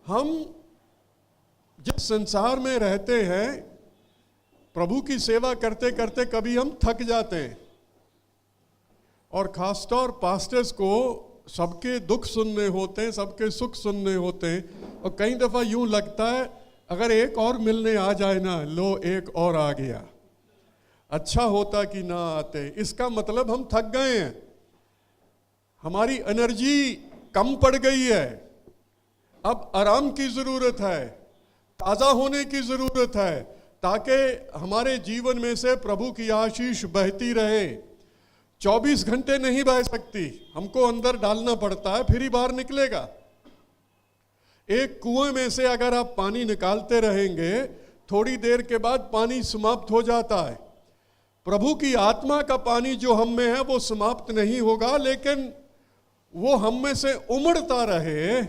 हम जिस संसार में रहते हैं, प्रभु की सेवा करते करते कभी हम थक जाते हैं, और खासतौर पास्टर्स को सबके दुख सुनने होते हैं, सबके सुख सुनने होते हैं, और कई दफ़ा यूं लगता है अगर एक और मिलने आ जाए ना, लो एक और आ गया, अच्छा होता कि ना आते। इसका मतलब हम थक गए हैं, हमारी एनर्जी कम पड़ गई है, अब आराम की ज़रूरत है, ताज़ा होने की ज़रूरत है, ताकि हमारे जीवन में से प्रभु की आशीष बहती रहे। 24 घंटे नहीं बह सकती, हमको अंदर डालना पड़ता है, फिर ही बाहर निकलेगा। एक कुएं में से अगर आप पानी निकालते रहेंगे, थोड़ी देर के बाद पानी समाप्त हो जाता है। प्रभु की आत्मा का पानी जो हम में है वो समाप्त नहीं होगा, लेकिन वो हम में से उमड़ता रहे,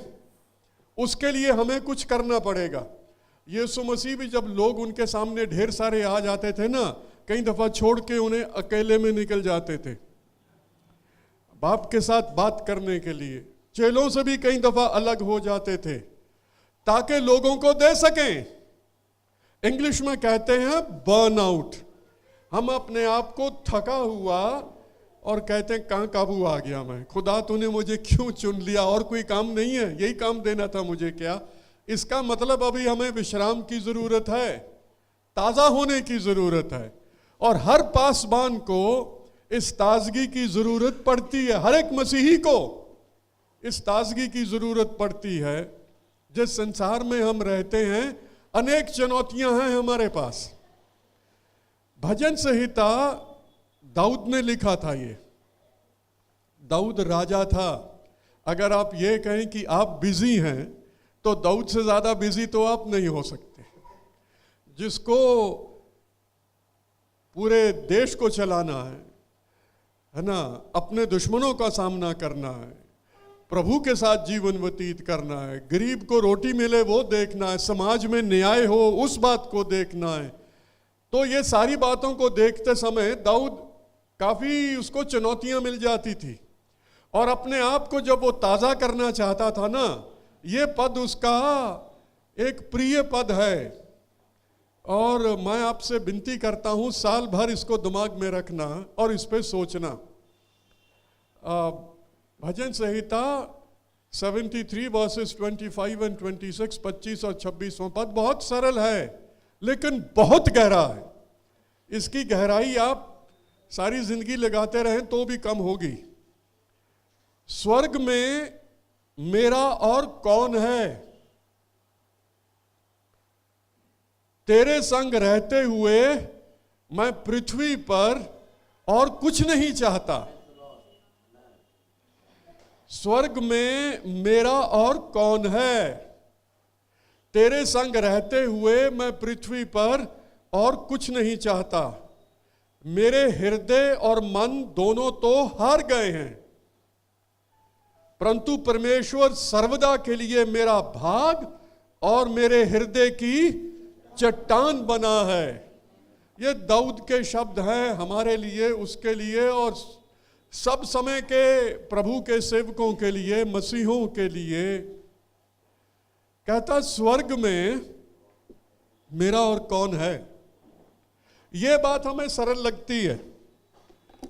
उसके लिए हमें कुछ करना पड़ेगा। यीशु मसीह भी जब लोग उनके सामने ढेर सारे आ जाते थे ना, कई दफ़ा छोड़ के उन्हें अकेले में निकल जाते थे बाप के साथ बात करने के लिए। चेलों से भी कई दफ़ा अलग हो जाते थे ताकि लोगों को दे सकें। इंग्लिश में कहते हैं बर्न आउट। हम अपने आप को थका हुआ और कहते हैं कहाँ काबू आ गया मैं, खुदा तूने मुझे क्यों चुन लिया, और कोई काम नहीं है, यही काम देना था मुझे क्या। इसका मतलब अभी हमें विश्राम की ज़रूरत है, ताज़ा होने की ज़रूरत है, और हर पासबान को इस ताजगी की ज़रूरत पड़ती है। हर एक मसीही को इस ताजगी की ज़रूरत पड़ती है। जिस संसार में हम रहते हैं, अनेक चुनौतियां हैं हमारे पास। भजन संहिता दाऊद ने लिखा था, ये दाऊद राजा था। अगर आप ये कहें कि आप बिजी हैं, तो दाऊद से ज़्यादा बिजी तो आप नहीं हो सकते। जिसको पूरे देश को चलाना है ना, अपने दुश्मनों का सामना करना है, प्रभु के साथ जीवन व्यतीत करना है, गरीब को रोटी मिले वो देखना है, समाज में न्याय हो उस बात को देखना है। तो ये सारी बातों को देखते समय दाऊद काफ़ी उसको चुनौतियां मिल जाती थी, और अपने आप को जब वो ताज़ा करना चाहता था ना, ये पद उसका एक प्रिय पद है। और मैं आपसे विनती करता हूँ, साल भर इसको दिमाग में रखना और इस पे सोचना। भजन संहिता 73 वर्सेस 25 एंड 26, 25 और 26वां पद बहुत सरल है लेकिन बहुत गहरा है। इसकी गहराई आप सारी जिंदगी लगाते रहें तो भी कम होगी। स्वर्ग में मेरा और कौन है, तेरे संग रहते हुए मैं पृथ्वी पर और कुछ नहीं चाहता। स्वर्ग में मेरा और कौन है, तेरे संग रहते हुए मैं पृथ्वी पर और कुछ नहीं चाहता। मेरे हृदय और मन दोनों तो हार गए हैं, परंतु परमेश्वर सर्वदा के लिए मेरा भाग और मेरे हृदय की चट्टान बना है। ये दाऊद के शब्द हैं हमारे लिए, उसके लिए, और सब समय के प्रभु के सेवकों के लिए, मसीहों के लिए। कहता स्वर्ग में मेरा और कौन है। ये बात हमें सरल लगती है,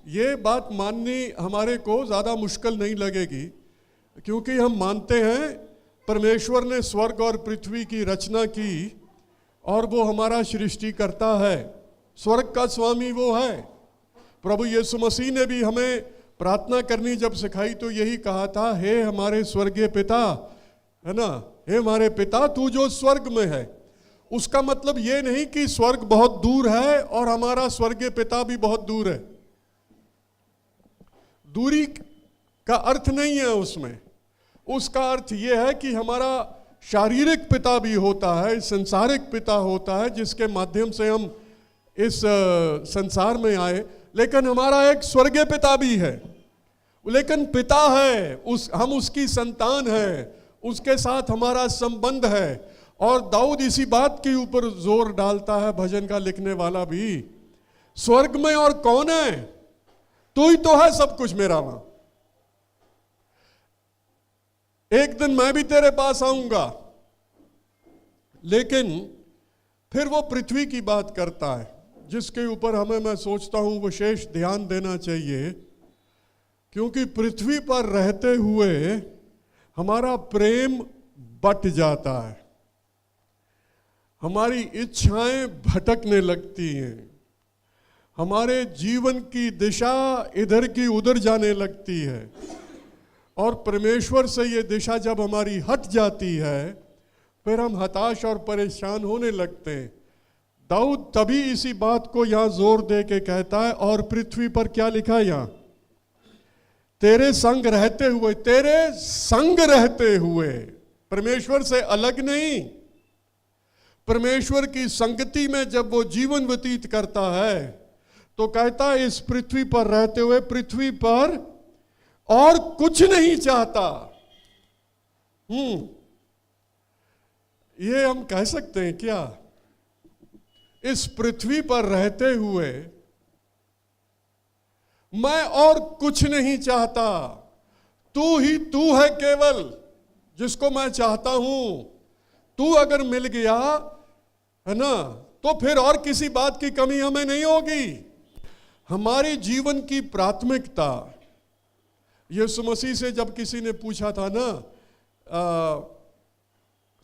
ये बात माननी हमारे को ज़्यादा मुश्किल नहीं लगेगी, क्योंकि हम मानते हैं परमेश्वर ने स्वर्ग और पृथ्वी की रचना की और वो हमारा सृष्टिकर्ता है। स्वर्ग का स्वामी वो है। प्रभु यीशु मसीह ने भी हमें प्रार्थना करनी जब सिखाई तो यही कहा था, हे हमारे स्वर्गीय पिता, है ना, हे हमारे पिता तू जो स्वर्ग में है। उसका मतलब ये नहीं कि स्वर्ग बहुत दूर है और हमारा स्वर्गीय पिता भी बहुत दूर है। दूरी का अर्थ नहीं है उसमें। उसका अर्थ ये है कि हमारा शारीरिक पिता भी होता है, संसारिक पिता होता है, जिसके माध्यम से हम इस संसार में आए, लेकिन हमारा एक स्वर्गीय पिता भी है। लेकिन पिता है, हम उसकी संतान है, उसके साथ हमारा संबंध है। और दाऊद इसी बात के ऊपर जोर डालता है, भजन का लिखने वाला भी, स्वर्ग में और कौन है, तू ही तो है सब कुछ मेरा वहां। एक दिन मैं भी तेरे पास आऊंगा, लेकिन फिर वो पृथ्वी की बात करता है, जिसके ऊपर हमें, मैं सोचता हूं, विशेष ध्यान देना चाहिए, क्योंकि पृथ्वी पर रहते हुए हमारा प्रेम बट जाता है, हमारी इच्छाएं भटकने लगती हैं, हमारे जीवन की दिशा इधर की उधर जाने लगती है, और परमेश्वर से ये दिशा जब हमारी हट जाती है फिर हम हताश और परेशान होने लगते हैं। दाऊद तभी इसी बात को यहां जोर दे के कहता है, और पृथ्वी पर क्या लिखा है यहां, तेरे संग रहते हुए, तेरे संग रहते हुए, परमेश्वर से अलग नहीं, परमेश्वर की संगति में जब वो जीवन व्यतीत करता है तो कहता है इस पृथ्वी पर रहते हुए पृथ्वी पर और कुछ नहीं चाहता। ये हम कह सकते हैं क्या, इस पृथ्वी पर रहते हुए मैं और कुछ नहीं चाहता, तू ही तू है केवल जिसको मैं चाहता हूं। तू अगर मिल गया है ना, तो फिर और किसी बात की कमी हमें नहीं होगी। हमारी जीवन की प्राथमिकता, यीशु मसीह से जब किसी ने पूछा था ना,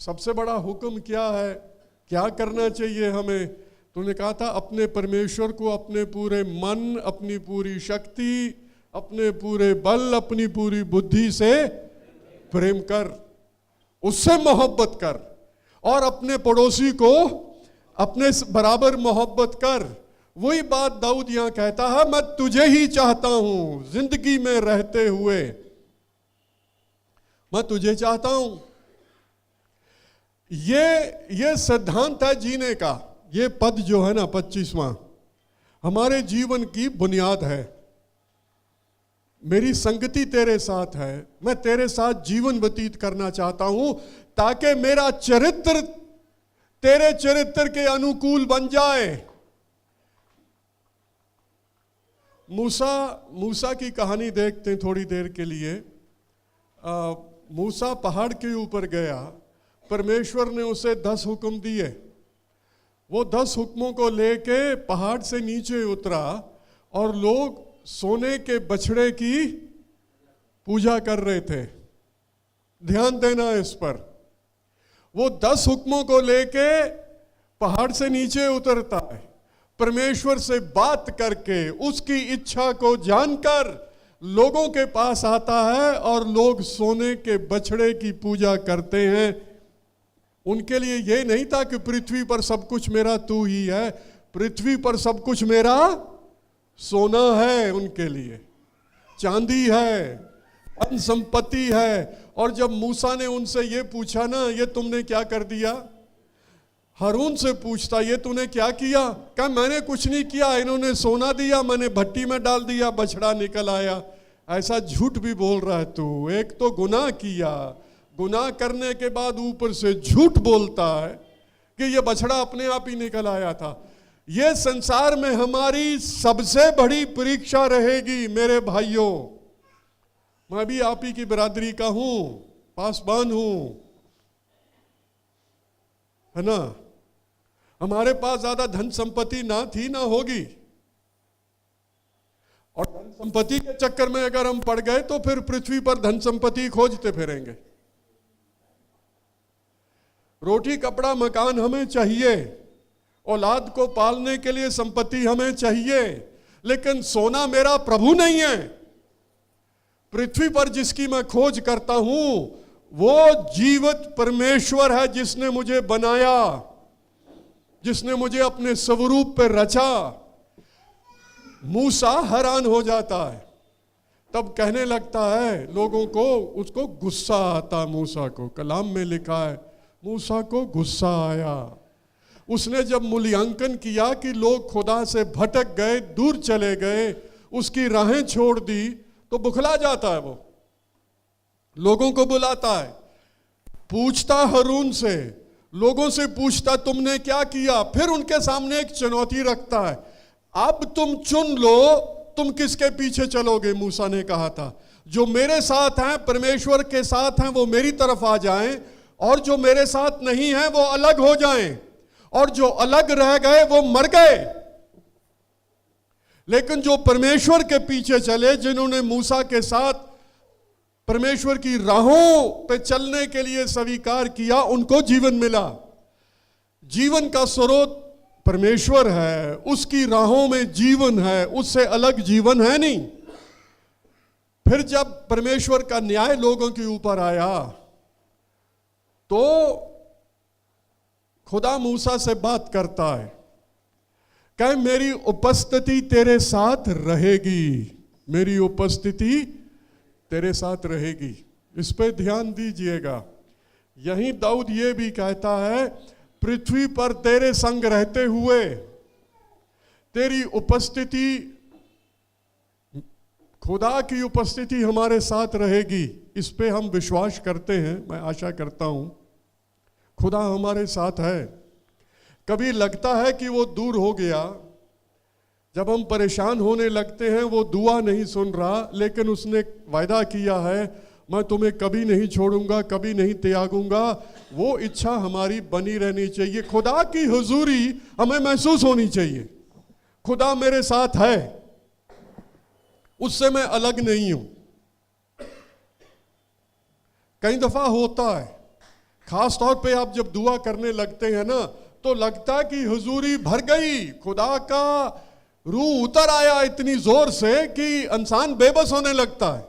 सबसे बड़ा हुक्म क्या है, क्या करना चाहिए हमें, तूने कहा था अपने परमेश्वर को अपने पूरे मन, अपनी पूरी शक्ति, अपने पूरे बल, अपनी पूरी बुद्धि से प्रेम कर, उससे मोहब्बत कर, और अपने पड़ोसी को अपने बराबर मोहब्बत कर। वही बात दाऊद यहां कहता है, मैं तुझे ही चाहता हूं, जिंदगी में रहते हुए मैं तुझे चाहता हूं। ये सिद्धांत है जीने का। ये पद जो है ना 25वां, हमारे जीवन की बुनियाद है। मेरी संगति तेरे साथ है, मैं तेरे साथ जीवन व्यतीत करना चाहता हूं ताकि मेरा चरित्र तेरे चरित्र के अनुकूल बन जाए। मूसा की कहानी देखते हैं थोड़ी देर के लिए। मूसा पहाड़ के ऊपर गया, परमेश्वर ने उसे 10 हुक्म दिए। वो 10 हुक्मों को लेके पहाड़ से नीचे उतरा और लोग सोने के बछड़े की पूजा कर रहे थे। ध्यान देना इस पर। वो 10 हुक्मों को लेके पहाड़ से नीचे उतरता है, परमेश्वर से बात करके उसकी इच्छा को जानकर लोगों के पास आता है, और लोग सोने के बछड़े की पूजा करते हैं। उनके लिए ये नहीं था कि पृथ्वी पर सब कुछ मेरा तू ही है, पृथ्वी पर सब कुछ मेरा सोना है, उनके लिए चांदी है, धन संपत्ति है। और जब मूसा ने उनसे ये पूछा ना, ये तुमने क्या कर दिया, हारून से पूछता, ये तूने क्या किया, कहा मैंने कुछ नहीं किया, इन्होंने सोना दिया, मैंने भट्टी में डाल दिया, बछड़ा निकल आया। ऐसा झूठ भी बोल रहा है तू। एक तो गुनाह किया, गुनाह करने के बाद ऊपर से झूठ बोलता है कि ये बछड़ा अपने आप ही निकल आया था। ये संसार में हमारी सबसे बड़ी परीक्षा रहेगी मेरे भाइयों। मैं भी आप ही की बिरादरी का हूं, पासबान हूं, है ना। हमारे पास ज्यादा धन संपत्ति ना थी ना होगी, और धन संपत्ति के चक्कर में अगर हम पड़ गए तो फिर पृथ्वी पर धन संपत्ति खोजते फिरेंगे। रोटी कपड़ा मकान हमें चाहिए, औलाद को पालने के लिए संपत्ति हमें चाहिए, लेकिन सोना मेरा प्रभु नहीं है। पृथ्वी पर जिसकी मैं खोज करता हूं वो जीवित परमेश्वर है, जिसने मुझे बनाया, जिसने मुझे अपने स्वरूप पर रचा। मूसा हैरान हो जाता है, तब कहने लगता है लोगों को, उसको गुस्सा आता मूसा को। कलाम में लिखा है मूसा को गुस्सा आया। उसने जब मूल्यांकन किया कि लोग खुदा से भटक गए, दूर चले गए, उसकी राहें छोड़ दी, तो बुखला जाता है। वो लोगों को बुलाता है, पूछता हारून से, लोगों से पूछता तुमने क्या किया। फिर उनके सामने एक चुनौती रखता है, अब तुम चुन लो तुम किसके पीछे चलोगे। मूसा ने कहा था जो मेरे साथ हैं, परमेश्वर के साथ हैं, वो मेरी तरफ आ जाएं, और जो मेरे साथ नहीं है वो अलग हो जाएं, और जो अलग रह गए वो मर गए। लेकिन जो परमेश्वर के पीछे चले, जिन्होंने मूसा के साथ परमेश्वर की राहों पे चलने के लिए स्वीकार किया, उनको जीवन मिला। जीवन का स्रोत परमेश्वर है, उसकी राहों में जीवन है, उससे अलग जीवन है नहीं। फिर जब परमेश्वर का न्याय लोगों के ऊपर आया तो खुदा मूसा से बात करता है, कहे मेरी उपस्थिति तेरे साथ रहेगी, मेरी उपस्थिति तेरे साथ रहेगी। इस पे ध्यान दीजिएगा। यहीं दाऊद ये भी कहता है, पृथ्वी पर तेरे संग रहते हुए तेरी उपस्थिति, खुदा की उपस्थिति हमारे साथ रहेगी। इस पे हम विश्वास करते हैं। मैं आशा करता हूं खुदा हमारे साथ है। कभी लगता है कि वो दूर हो गया, जब हम परेशान होने लगते हैं वो दुआ नहीं सुन रहा, लेकिन उसने वायदा किया है मैं तुम्हें कभी नहीं छोड़ूंगा, कभी नहीं त्यागूंगा। वो इच्छा हमारी बनी रहनी चाहिए। खुदा की हुजूरी हमें महसूस होनी चाहिए। खुदा मेरे साथ है, उससे मैं अलग नहीं हूं। कई दफा होता है, खास तौर पे आप जब दुआ करने लगते हैं ना, तो लगता है कि हुजूरी भर गई, खुदा का रूह उतर आया इतनी जोर से कि इंसान बेबस होने लगता है,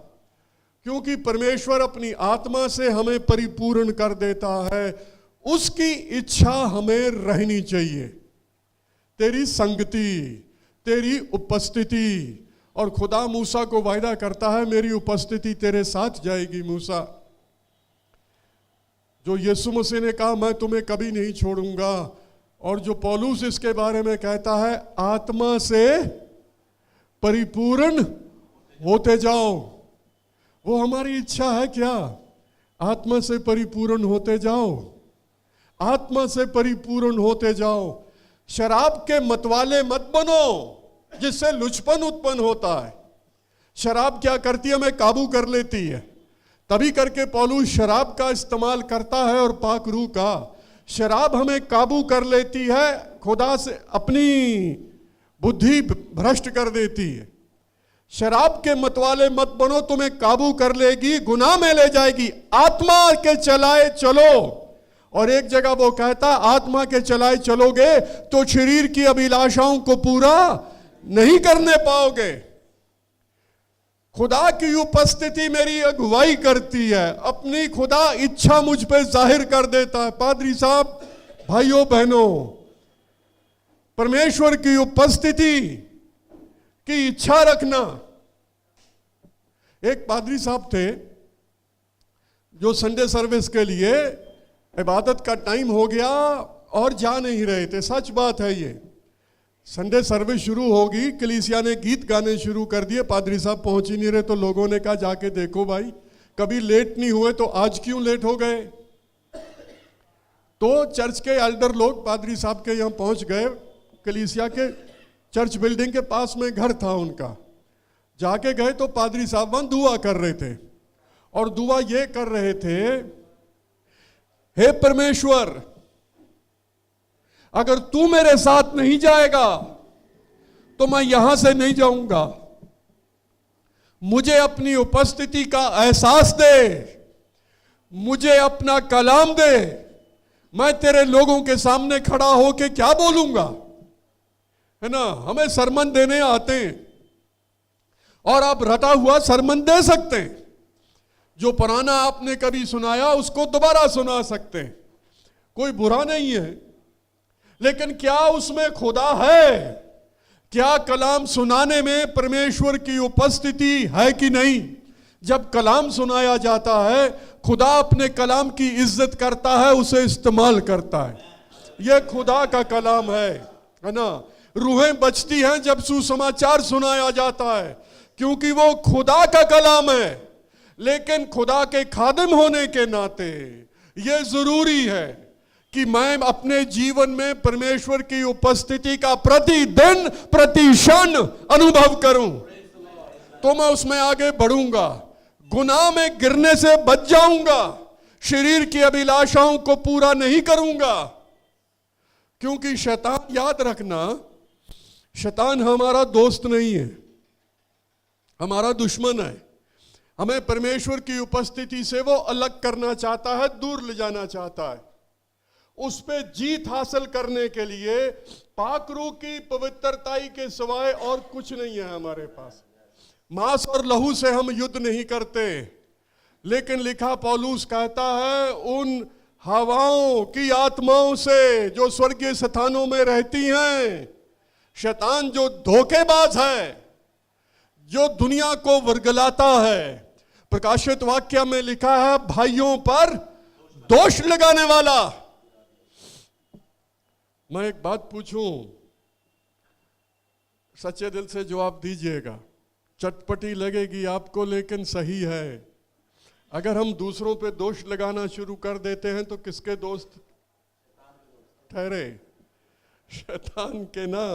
क्योंकि परमेश्वर अपनी आत्मा से हमें परिपूर्ण कर देता है। उसकी इच्छा हमें रहनी चाहिए, तेरी संगति, तेरी उपस्थिति। और खुदा मूसा को वायदा करता है मेरी उपस्थिति तेरे साथ जाएगी। मूसा, जो यीशु मसीह ने कहा मैं तुम्हें कभी नहीं छोड़ूंगा, और जो पौलुस इसके बारे में कहता है आत्मा से परिपूर्ण होते जाओ। वो हमारी इच्छा है क्या? आत्मा से परिपूर्ण होते जाओ, आत्मा से परिपूर्ण होते जाओ। शराब के मतवाले मत बनो जिससे लुचपन उत्पन्न होता है। शराब क्या करती है? हमें काबू कर लेती है। तभी करके पौलुस शराब का इस्तेमाल करता है और पाक रूह का। शराब हमें काबू कर लेती है, खुदा से अपनी बुद्धि भ्रष्ट कर देती है। शराब के मतवाले मत बनो, तुम्हें काबू कर लेगी, गुनाह में ले जाएगी। आत्मा के चलाए चलो। और एक जगह वो कहता आत्मा के चलाए चलोगे तो शरीर की अभिलाषाओं को पूरा नहीं करने पाओगे। खुदा की उपस्थिति मेरी अगुवाई करती है, अपनी खुदा इच्छा मुझ पे जाहिर कर देता है। पादरी साहब, भाइयों बहनों, परमेश्वर की उपस्थिति की इच्छा रखना। एक पादरी साहब थे जो संडे सर्विस के लिए इबादत का टाइम हो गया और जा नहीं रहे थे। सच बात है ये। संडे सर्विस शुरू होगी, कलीसिया ने गीत गाने शुरू कर दिए, पादरी साहब पहुंच ही नहीं रहे, तो लोगों ने कहा जाके देखो भाई, कभी लेट नहीं हुए तो आज क्यों लेट हो गए। तो चर्च के एल्डर लोग पादरी साहब के यहाँ पहुंच गए। कलीसिया के चर्च बिल्डिंग के पास में घर था उनका। जाके गए तो पादरी साहब वहां दुआ कर रहे थे, और दुआ ये कर रहे थे, हे परमेश्वर, अगर तू मेरे साथ नहीं जाएगा तो मैं यहां से नहीं जाऊंगा। मुझे अपनी उपस्थिति का एहसास दे, मुझे अपना कलाम दे। मैं तेरे लोगों के सामने खड़ा होके क्या बोलूंगा, है ना। हमें सरमन देने आते हैं और आप रटा हुआ सरमन दे सकते हैं। जो पुराना आपने कभी सुनाया उसको दोबारा सुना सकते हैं, कोई बुरा नहीं है। लेकिन क्या उसमें खुदा है? क्या कलाम सुनाने में परमेश्वर की उपस्थिति है कि नहीं? जब कलाम सुनाया जाता है, खुदा अपने कलाम की इज्जत करता है, उसे इस्तेमाल करता है। यह खुदा का कलाम है ना। रूहें बचती हैं जब सुसमाचार सुनाया जाता है, क्योंकि वो खुदा का कलाम है। लेकिन खुदा के खादिम होने के नाते यह जरूरी है कि मैं अपने जीवन में परमेश्वर की उपस्थिति का प्रतिदिन प्रति क्षण अनुभव करूं, तो मैं उसमें आगे बढ़ूंगा, गुनाह में गिरने से बच जाऊंगा। शरीर की अभिलाषाओं को पूरा नहीं करूंगा। क्योंकि शैतान, याद रखना, शैतान हमारा दोस्त नहीं है, हमारा दुश्मन है। हमें परमेश्वर की उपस्थिति से वो अलग करना चाहता है, दूर ले जाना चाहता है। उस पे जीत हासिल करने के लिए पाकरू की पवित्रताई के सिवाय और कुछ नहीं है हमारे पास। मांस और लहू से हम युद्ध नहीं करते, लेकिन लिखा पौलुस कहता है उन हवाओं की आत्माओं से जो स्वर्गीय स्थानों में रहती हैं। शैतान जो धोखेबाज है, जो दुनिया को वर्गलाता है, प्रकाशित वाक्य में लिखा है भाइयों पर दोष लगाने वाला। मैं एक बात पूछूं, सच्चे दिल से जवाब दीजिएगा। चटपटी लगेगी आपको, लेकिन सही है। अगर हम दूसरों पे दोष लगाना शुरू कर देते हैं तो किसके दोस्त ठहरे? शैतान के ना।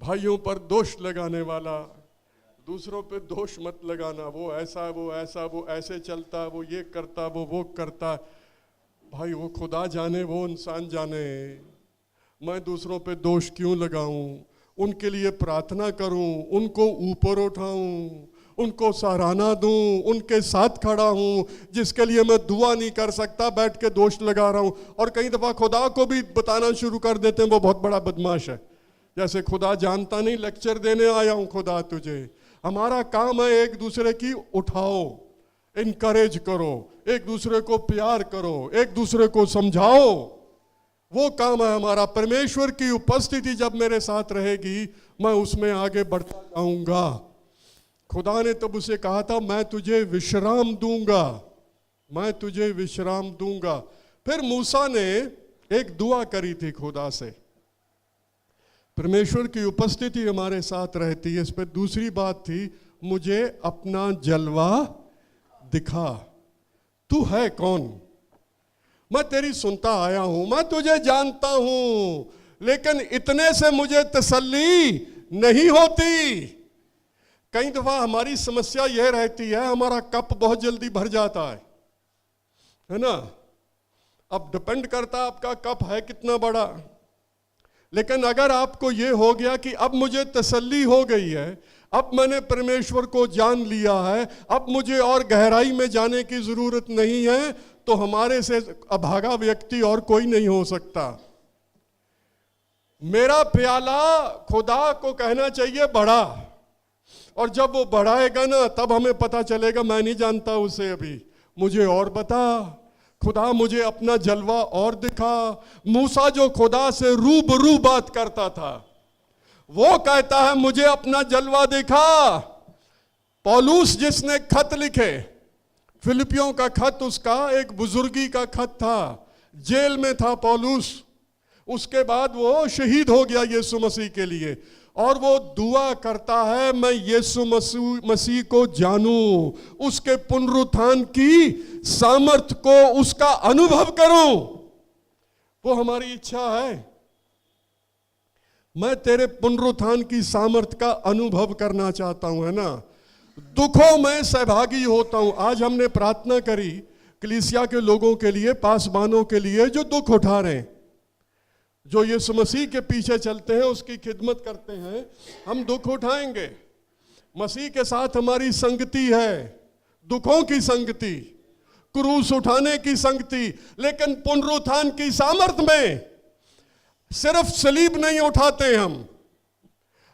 भाइयों पर दोष लगाने वाला, दूसरों पे दोष मत लगाना, वो ऐसा, वो ऐसा, वो ऐसे चलता, वो ये करता, वो करता। भाई वो खुदा जाने, वो इंसान जाने। मैं दूसरों पे दोष क्यों लगाऊं? उनके लिए प्रार्थना करूं, उनको ऊपर उठाऊं, उनको सराहना दूं, उनके साथ खड़ा हूं। जिसके लिए मैं दुआ नहीं कर सकता, बैठ के दोष लगा रहा हूं। और कई दफा खुदा को भी बताना शुरू कर देते हैं वो बहुत बड़ा बदमाश है। जैसे खुदा जानता नहीं, लेक्चर देने आया हूं खुदा तुझे। हमारा काम है एक दूसरे की उठाओ, इनकरेज करो, एक दूसरे को प्यार करो, एक दूसरे को समझाओ। वो काम है हमारा। परमेश्वर की उपस्थिति जब मेरे साथ रहेगी, मैं उसमें आगे बढ़ता जाऊंगा। खुदा ने तब उसे कहा था मैं तुझे विश्राम दूंगा, मैं तुझे विश्राम दूंगा। फिर मूसा ने एक दुआ करी थी खुदा से। परमेश्वर की उपस्थिति हमारे साथ रहती है। इस पर दूसरी बात थी, मुझे अपना जलवा दिखा। तू है कौन? मैं तेरी सुनता आया हूं, मैं तुझे जानता हूं, लेकिन इतने से मुझे तसल्ली नहीं होती। कई दफा हमारी समस्या यह रहती है, हमारा कप बहुत जल्दी भर जाता है ना। अब डिपेंड करता है आपका कप है कितना बड़ा। लेकिन अगर आपको यह हो गया कि अब मुझे तसल्ली हो गई है, अब मैंने परमेश्वर को जान लिया है, अब मुझे और गहराई में जाने की जरूरत नहीं है, तो हमारे से अभागा व्यक्ति और कोई नहीं हो सकता। मेरा प्याला खुदा को कहना चाहिए बढ़ा, और जब वो बढ़ाएगा ना, तब हमें पता चलेगा मैं नहीं जानता उसे, अभी मुझे और बता। खुदा मुझे अपना जलवा और दिखा। मूसा जो खुदा से रूबरू बात करता था, वो कहता है मुझे अपना जलवा दिखा। पौलुस जिसने खत लिखे, फिलिपियों का खत, उसका एक बुजुर्गी का खत था। जेल में था पौलुस, उसके बाद वो शहीद हो गया यीशु मसीह के लिए। और वो दुआ करता है मैं यीशु मसीह को जानूं, उसके पुनरुत्थान की सामर्थ को, उसका अनुभव करूं। वो हमारी इच्छा है। मैं तेरे पुनरुत्थान की सामर्थ का अनुभव करना चाहता हूं, है ना। दुखों में सहभागी होता हूं। आज हमने प्रार्थना करी कलीसिया के लोगों के लिए, पासबानों के लिए जो दुख उठा रहे हैं, जो यीशु मसीह के पीछे चलते हैं, उसकी खिदमत करते हैं। हम दुख उठाएंगे। मसीह के साथ हमारी संगति है, दुखों की संगति, क्रूस उठाने की संगति। लेकिन पुनरुत्थान की सामर्थ में सिर्फ सलीब नहीं उठाते हम।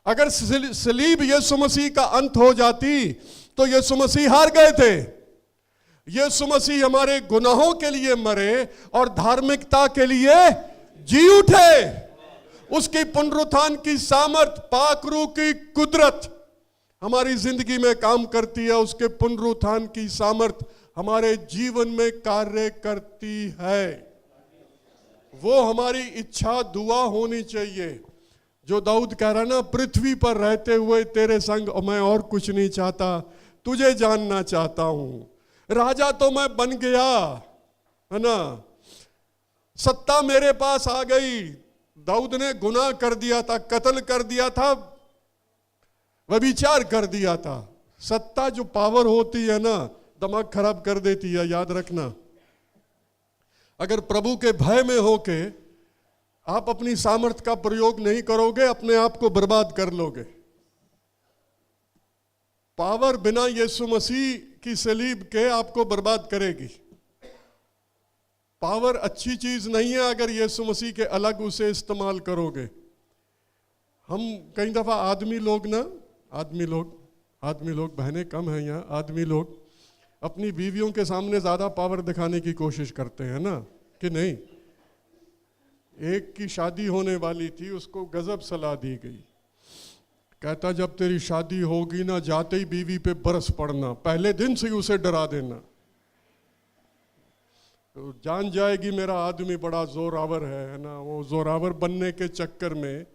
अगर सलीब यीशु मसीह का अंत हो जाती तो यीशु मसीह हार गए थे। यीशु मसीह हमारे गुनाहों के लिए मरे और धार्मिकता के लिए जी उठे। उसकी पुनरुत्थान की सामर्थ, पाकरू की कुदरत हमारी जिंदगी में काम करती है। उसके पुनरुत्थान की सामर्थ हमारे जीवन में कार्य करती है। वो हमारी इच्छा, दुआ होनी चाहिए। जो दाऊद कह रहा ना, पृथ्वी पर रहते हुए तेरे संग मैं और कुछ नहीं चाहता, तुझे जानना चाहता हूं। राजा तो मैं बन गया, है ना, सत्ता मेरे पास आ गई। दाऊद ने गुनाह कर दिया था, कत्ल कर दिया था, व्यभिचार कर दिया था। सत्ता जो पावर होती है ना, दिमाग खराब कर देती है, याद रखना। अगर प्रभु के भय में होके आप अपनी सामर्थ का प्रयोग नहीं करोगे, अपने आप को बर्बाद कर लोगे। पावर बिना यीशु मसीह की सलीब के आपको बर्बाद करेगी। पावर अच्छी चीज नहीं है अगर यीशु मसीह के अलग उसे इस्तेमाल करोगे। हम कई दफा आदमी लोग बहनें कम हैं यहाँ, आदमी लोग अपनी बीवियों के सामने ज्यादा पावर दिखाने की कोशिश करते हैं ना, कि नहीं। एक की शादी होने वाली थी, उसको गजब सलाह दी गई। कहता जब तेरी शादी होगी ना, जाते ही बीवी पे बरस पड़ना, पहले दिन से ही उसे डरा देना, तो जान जाएगी मेरा आदमी बड़ा जोरावर है ना। वो जोरावर बनने के चक्कर में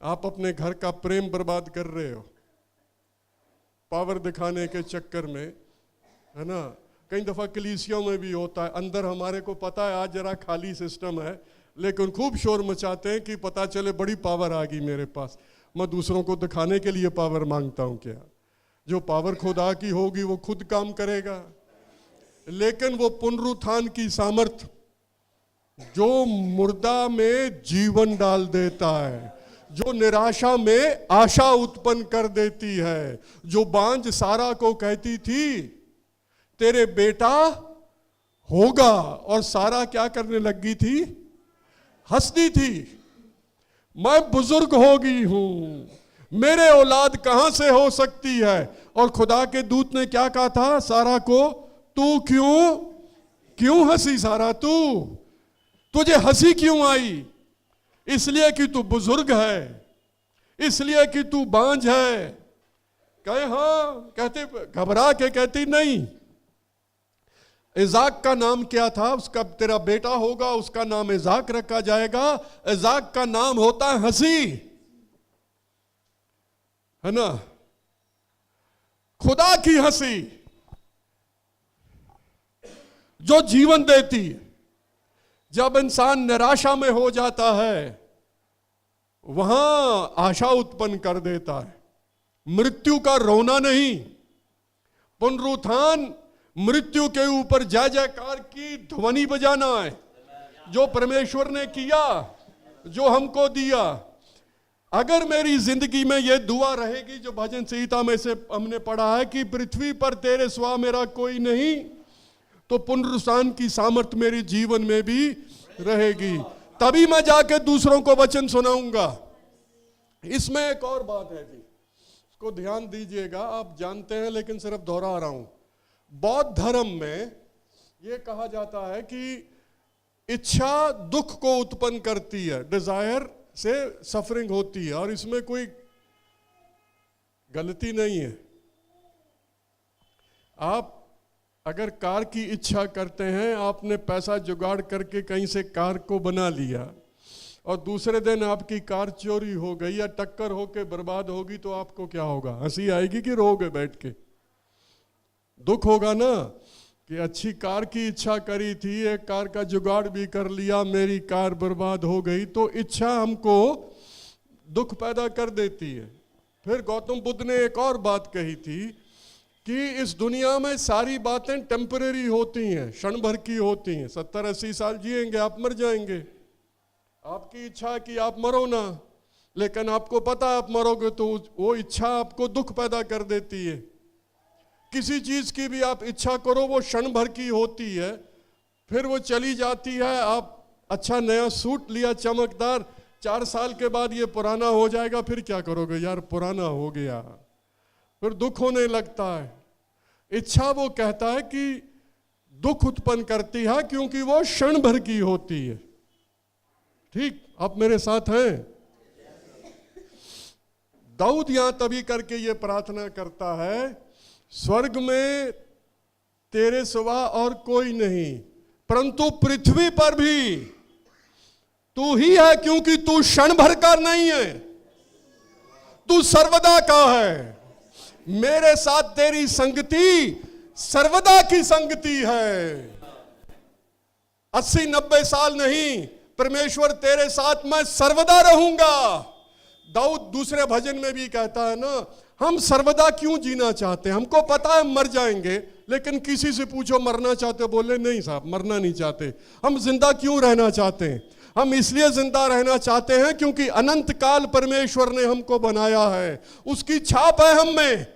आप अपने घर का प्रेम बर्बाद कर रहे हो, पावर दिखाने के चक्कर में, है ना। कई दफा कलीसियों में भी होता है, अंदर हमारे को पता है आज जरा खाली सिस्टम है, लेकिन खूब शोर मचाते हैं कि पता चले बड़ी पावर आ गई मेरे पास। मैं दूसरों को दिखाने के लिए पावर मांगता हूं क्या? जो पावर खुदा की होगी वो खुद काम करेगा, लेकिन वो पुनरुत्थान की सामर्थ जो मुर्दा में जीवन डाल देता है, जो निराशा में आशा उत्पन्न कर देती है, जो बांझ सारा को कहती थी तेरे बेटा होगा, और सारा क्या करने लगी थी? हंसती थी, मैं बुजुर्ग हो गई हूं, मेरे औलाद कहां से हो सकती है। और खुदा के दूत ने क्या कहा था सारा को? तू क्यों हंसी सारा? तुझे हंसी क्यों आई? इसलिए कि तू बुजुर्ग है, इसलिए कि तू बांझ है। कहे हाँ, कहते घबरा के कहती नहीं। इजाक का नाम क्या था? उसका तेरा बेटा होगा, उसका नाम इजाक रखा जाएगा। इजाक का नाम होता है हंसी, है ना। खुदा की हंसी जो जीवन देती है। जब इंसान निराशा में हो जाता है, वहां आशा उत्पन्न कर देता है। मृत्यु का रोना नहीं, पुनरुत्थान मृत्यु के ऊपर जय जयकार की ध्वनि बजाना है, जो परमेश्वर ने किया, जो हमको दिया। अगर मेरी जिंदगी में यह दुआ रहेगी जो भजन संहिता में से हमने पढ़ा है कि पृथ्वी पर तेरे सिवा मेरा कोई नहीं, तो पुनरुत्थान की सामर्थ्य मेरे जीवन में भी रहेगी। तभी मैं जाके दूसरों को वचन सुनाऊंगा। इसमें एक और बात है जी, इसको ध्यान दीजिएगा। आप जानते हैं लेकिन सिर्फ दोहरा रहा हूं। बौद्ध धर्म में यह कहा जाता है कि इच्छा दुख को उत्पन्न करती है, डिजायर से सफरिंग होती है, और इसमें कोई गलती नहीं है। आप अगर कार की इच्छा करते हैं, आपने पैसा जुगाड़ करके कहीं से कार को बना लिया, और दूसरे दिन आपकी कार चोरी हो गई या टक्कर होके बर्बाद होगी, तो आपको क्या होगा? हंसी आएगी कि रोगे बैठ के? दुख होगा ना, कि अच्छी कार की इच्छा करी थी, एक कार का जुगाड़ भी कर लिया, मेरी कार बर्बाद हो गई। तो इच्छा हमको दुख पैदा कर देती है। फिर गौतम बुद्ध ने एक और बात कही थी कि इस दुनिया में सारी बातें टेम्परेरी होती हैं, क्षण भर की होती हैं। 70-80 साल जिएंगे, आप मर जाएंगे। आपकी इच्छा है कि आप मरो ना, लेकिन आपको पता है आप मरोगे, तो वो इच्छा आपको दुख पैदा कर देती है। किसी चीज की भी आप इच्छा करो, वो क्षण भर की होती है, फिर वो चली जाती है। आप अच्छा नया सूट लिया चमकदार, 4 साल के बाद ये पुराना हो जाएगा, फिर क्या करोगे? यार पुराना हो गया, फिर दुख होने लगता है। इच्छा वो कहता है कि दुख उत्पन्न करती है, क्योंकि वो क्षण भर की होती है। ठीक, आप मेरे साथ हैं? दाऊद यहां तभी करके ये प्रार्थना करता है, स्वर्ग में तेरे सिवा और कोई नहीं, परंतु पृथ्वी पर भी तू ही है, क्योंकि तू क्षण भर का नहीं है, तू सर्वदा का है। मेरे साथ तेरी संगति सर्वदा की संगति है। 80-90 साल नहीं, परमेश्वर तेरे साथ मैं सर्वदा रहूंगा। दाऊद दूसरे भजन में भी कहता है ना, हम सर्वदा क्यों जीना चाहते हैं? हमको पता है मर जाएंगे, लेकिन किसी से पूछो मरना चाहते हो, बोले नहीं साहब मरना नहीं चाहते। हम जिंदा क्यों रहना चाहते हैं? हम इसलिए जिंदा रहना चाहते हैं क्योंकि अनंत काल परमेश्वर ने हमको बनाया है, उसकी छाप है हम में,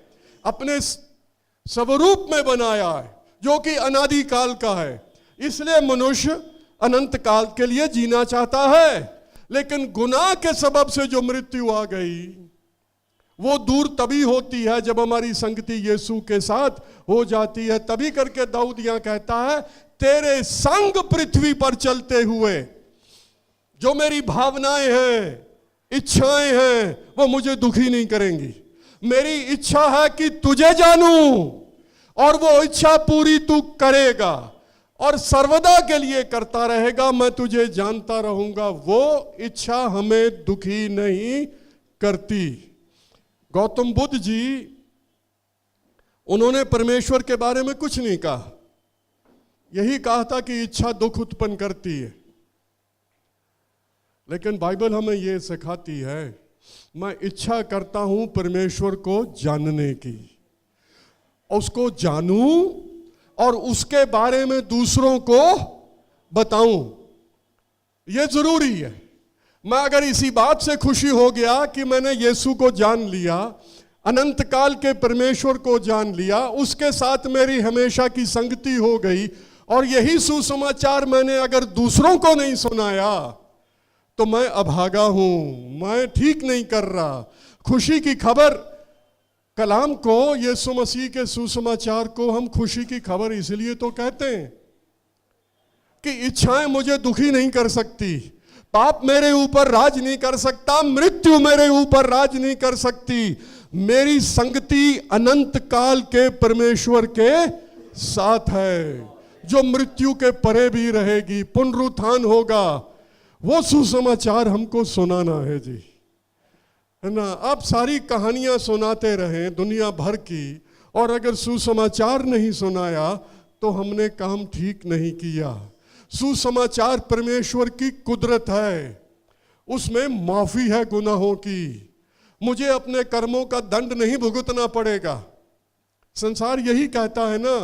अपने स्वरूप में बनाया है जो कि अनादि काल का है। इसलिए मनुष्य अनंत काल के लिए जीना चाहता है। लेकिन गुनाह के सबब से जो मृत्यु आ गई वो दूर तभी होती है जब हमारी संगति यीशु के साथ हो जाती है। तभी करके दाऊद यहां कहता है, तेरे संग पृथ्वी पर चलते हुए जो मेरी भावनाएं हैं, इच्छाएं हैं, वो मुझे दुखी नहीं करेंगी। मेरी इच्छा है कि तुझे जानूं और वो इच्छा पूरी तू करेगा और सर्वदा के लिए करता रहेगा। मैं तुझे जानता रहूंगा, वो इच्छा हमें दुखी नहीं करती। गौतम बुद्ध जी, उन्होंने परमेश्वर के बारे में कुछ नहीं कहा, यही कहा था कि इच्छा दुख उत्पन्न करती है। लेकिन बाइबल हमें यह सिखाती है, मैं इच्छा करता हूं परमेश्वर को जानने की, उसको जानूं और उसके बारे में दूसरों को बताऊं। यह जरूरी है। मैं अगर इसी बात से खुशी हो गया कि मैंने यीशु को जान लिया, अनंत काल के परमेश्वर को जान लिया, उसके साथ मेरी हमेशा की संगति हो गई, और यही सुसमाचार मैंने अगर दूसरों को नहीं सुनाया तो मैं अभागा हूं, मैं ठीक नहीं कर रहा। खुशी की खबर, कलाम को, यीशु मसीह के सुसमाचार को हम खुशी की खबर इसलिए तो कहते हैं कि इच्छाएं मुझे दुखी नहीं कर सकती, पाप मेरे ऊपर राज नहीं कर सकता, मृत्यु मेरे ऊपर राज नहीं कर सकती। मेरी संगति अनंत काल के परमेश्वर के साथ है, जो मृत्यु के परे भी रहेगी, पुनरुत्थान होगा। वो सुसमाचार हमको सुनाना है जी, है ना। आप सारी कहानियां सुनाते रहें दुनिया भर की, और अगर सुसमाचार नहीं सुनाया तो हमने काम ठीक नहीं किया। सुसमाचार परमेश्वर की कुदरत है, उसमें माफी है गुनाहों की। मुझे अपने कर्मों का दंड नहीं भुगतना पड़ेगा। संसार यही कहता है ना,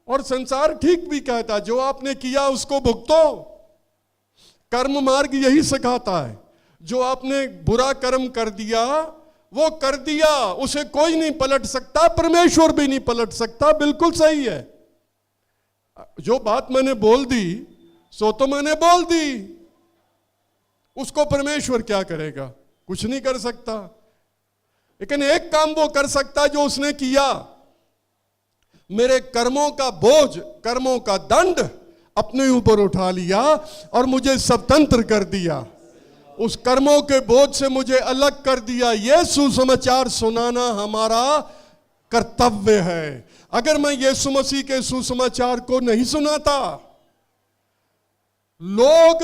और संसार ठीक भी कहता है, जो आपने किया उसको भुगतो। कर्म मार्ग यही सिखाता है, जो आपने बुरा कर्म कर दिया वो कर दिया, उसे कोई नहीं पलट सकता, परमेश्वर भी नहीं पलट सकता। बिल्कुल सही है, जो बात मैंने बोल दी सो तो मैंने बोल दी, उसको परमेश्वर क्या करेगा? कुछ नहीं कर सकता। लेकिन एक काम वो कर सकता है जो उसने किया, मेरे कर्मों का बोझ, कर्मों का दंड अपने ऊपर उठा लिया और मुझे स्वतंत्र कर दिया, उस कर्मों के बोझ से मुझे अलग कर दिया। यह सुसमाचार सुनाना हमारा कर्तव्य है। अगर मैं यीशु मसीह के सुसमाचार को नहीं सुनाता, लोग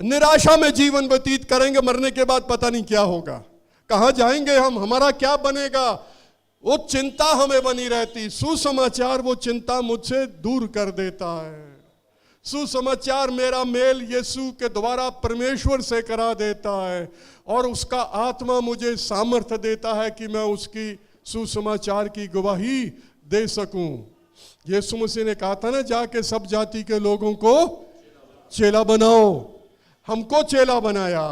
निराशा में जीवन व्यतीत करेंगे, मरने के बाद पता नहीं क्या होगा, कहां जाएंगे हम, हमारा क्या बनेगा, वो चिंता हमें बनी रहती। सुसमाचार वो चिंता मुझसे दूर कर देता है। सुसमाचार मेरा मेल यीशु के द्वारा परमेश्वर से करा देता है, और उसका आत्मा मुझे सामर्थ्य देता है कि मैं उसकी सुसमाचार की गवाही दे सकूं। यीशु मसीह ने कहा था ना, जाके सब जाति के लोगों को चेला बनाओ। हमको चेला बनाया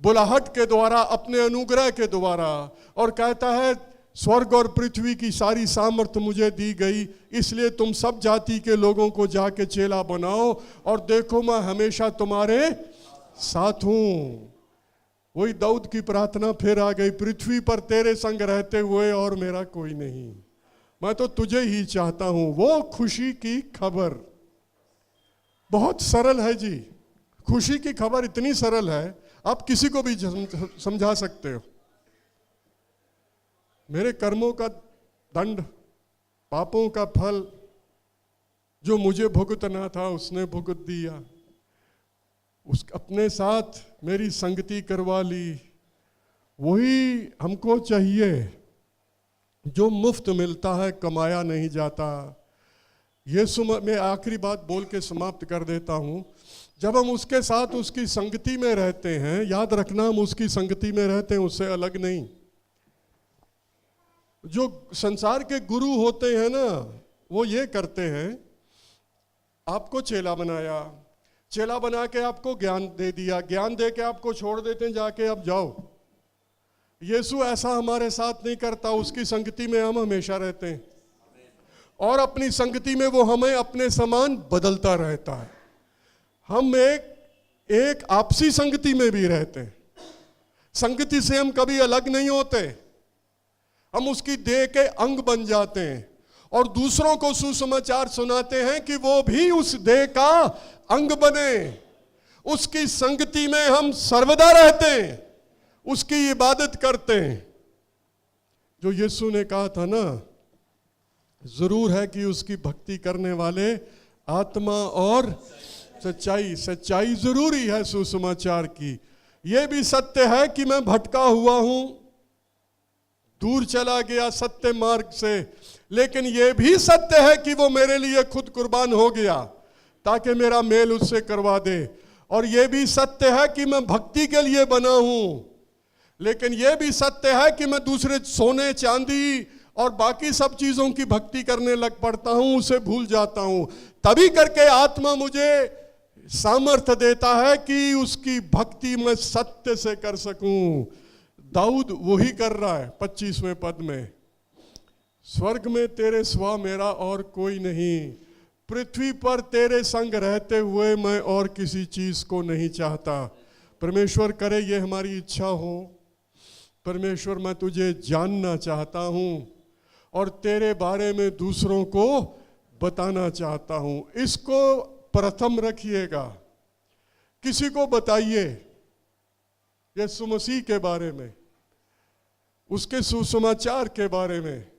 बुलाहट के द्वारा, अपने अनुग्रह के द्वारा, और कहता है स्वर्ग और पृथ्वी की सारी सामर्थ्य मुझे दी गई, इसलिए तुम सब जाति के लोगों को जाके चेला बनाओ, और देखो मैं हमेशा तुम्हारे साथ हूं। वही दाऊद की प्रार्थना फिर आ गई, पृथ्वी पर तेरे संग रहते हुए और मेरा कोई नहीं, मैं तो तुझे ही चाहता हूं। वो खुशी की खबर बहुत सरल है जी। खुशी की खबर इतनी सरल है, आप किसी को भी समझा सकते हो। मेरे कर्मों का दंड, पापों का फल जो मुझे भुगतना था उसने भुगत दिया, उस अपने साथ मेरी संगति करवा ली। वही हमको चाहिए जो मुफ्त मिलता है, कमाया नहीं जाता। यीशु, मैं आखिरी बात बोल के समाप्त कर देता हूं। जब हम उसके साथ उसकी संगति में रहते हैं, याद रखना हम उसकी संगति में रहते हैं, उससे अलग नहीं। जो संसार के गुरु होते हैं ना, वो ये करते हैं, आपको चेला बनाया, चेला बना के आपको ज्ञान दे दिया, ज्ञान दे के आपको छोड़ देते हैं, जाके अब जाओ। यीशु ऐसा हमारे साथ नहीं करता, उसकी संगति में हम हमेशा रहते हैं और अपनी संगति में वो हमें अपने समान बदलता रहता है। हम एक आपसी संगति में भी रहते हैं, संगति से हम कभी अलग नहीं होते, हम उसकी देह के अंग बन जाते हैं और दूसरों को सुसमाचार सुनाते हैं कि वो भी उस देह का अंग बने। उसकी संगति में हम सर्वदा रहते हैं, उसकी इबादत करते हैं। जो यीशु ने कहा था ना, जरूर है कि उसकी भक्ति करने वाले आत्मा और सच्चाई जरूरी है सुसमाचार की। यह भी सत्य है कि मैं भटका हुआ हूं, दूर चला गया सत्य मार्ग से, लेकिन यह भी सत्य है कि वो मेरे लिए खुद कुर्बान हो गया ताकि मेरा मेल उससे करवा दे। और यह भी सत्य है कि मैं भक्ति के लिए बना हूं, लेकिन यह भी सत्य है कि मैं दूसरे सोने चांदी और बाकी सब चीजों की भक्ति करने लग पड़ता हूं, उसे भूल जाता हूं। तभी करके आत्मा मुझे सामर्थ्य देता है कि उसकी भक्ति मैं सत्य से कर सकूं। दाऊद वही कर रहा है 25वें पद में, स्वर्ग में तेरे सिवा मेरा और कोई नहीं, पृथ्वी पर तेरे संग रहते हुए मैं और किसी चीज को नहीं चाहता। परमेश्वर करे ये हमारी इच्छा हो। परमेश्वर, मैं तुझे जानना चाहता हूं और तेरे बारे में दूसरों को बताना चाहता हूं। इसको प्रथम रखिएगा, किसी को बताइए यीशु मसीह के बारे में, उसके सुसमाचार के बारे में।